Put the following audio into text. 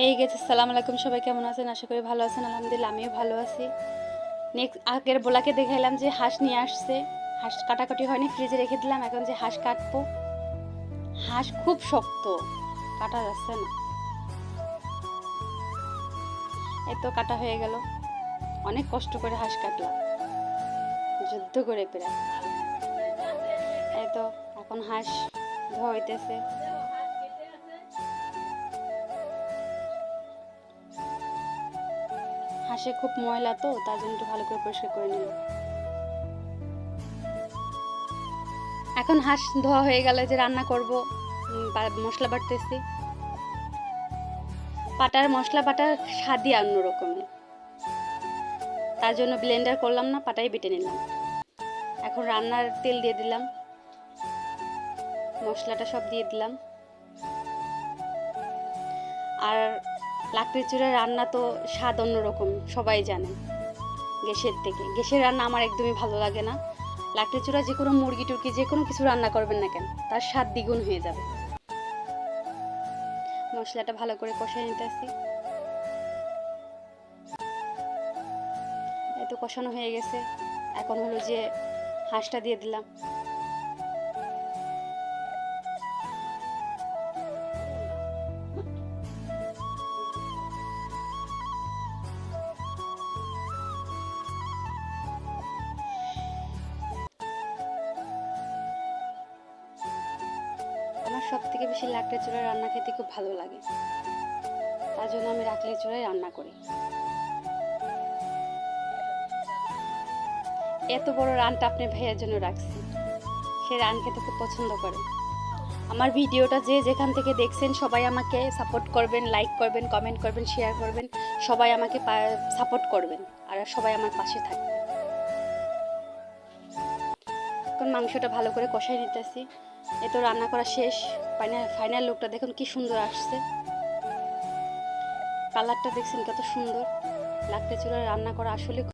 এই গেছে। আসসালামু আলাইকুম, সবাই কেমন আছেন? আশা করি ভালো আছেন। আলহামদুলিল্লাহ আমিও ভালো আছি। নেক্সট আগের বোলাকে দেখাইলাম যে হাঁস নিয়ে আসছে, হাঁস কাটাকাটি হয়নি, ফ্রিজে রেখে দিলাম। এখন যে হাঁস কাটবো, হাঁস খুব শক্ত, কাটা যাচ্ছে না। এই তো কাটা হয়ে গেল, অনেক কষ্ট করে হাঁস কাটলাম, যুদ্ধ করে প্রায়। এই তো এখন হাঁস ধোয়া হইতেছে। হাঁসে খুব ময়লা, তো তার জন্য একটু ভালো করে পরিষ্কার করে নিলাম। এখন হাঁস ধোয়া হয়ে গেলে যে রান্না করব, মশলা বাটতেছি। পাটার মশলা বাটার স্বাদই অন্যরকমের, তার জন্য ব্লেন্ডার করলাম না, পাটাই বেটে নিলাম। এখন রান্নার তেল দিয়ে দিলাম, মশলাটা সব দিয়ে দিলাম। আর লাকড়ির চুলায় রান্না তো স্বাদ অন্যরকম, সবাই জানে। গ্যাসের থেকে, গ্যাসের রান্না আমার একদমই ভালো লাগে না। লাকড়ির চুলায় যে কোনো মুরগি টুরগি যে কোনো কিছু রান্না করবেন না কেন, তার স্বাদ দ্বিগুণ হয়ে যাবে। মশলাটা ভালো করে কষাই নিতেছি। এই তো কষানো হয়ে গেছে। এখন হলো যে হাঁসটা দিয়ে দিলাম। আমার সব থেকে বেশি লাকড়ির চুলায় রান্না খেতে খুব ভালো লাগে, তার জন্য আমি লাকড়ির চুলায় রান্না করি। এত বড় রানটা আপনি ভাইয়ের জন্য রাখছি, সে রান খেতে খুব পছন্দ করে। আমার ভিডিওটা যে যেখান থেকে দেখছেন সবাই আমাকে সাপোর্ট করবেন, লাইক করবেন, কমেন্ট করবেন, শেয়ার করবেন। সবাই আমাকে সাপোর্ট করবেন আর সবাই আমার পাশে থাকবে। এখন মাংসটা ভালো করে কষাই নিতেছি। এ তো রান্না করা শেষ। ফাইনাল লুকটা দেখুন কি সুন্দর আসছে, কালারটা দেখছেন কত সুন্দর। লাকড়ি চুলায় রান্না করা আসলে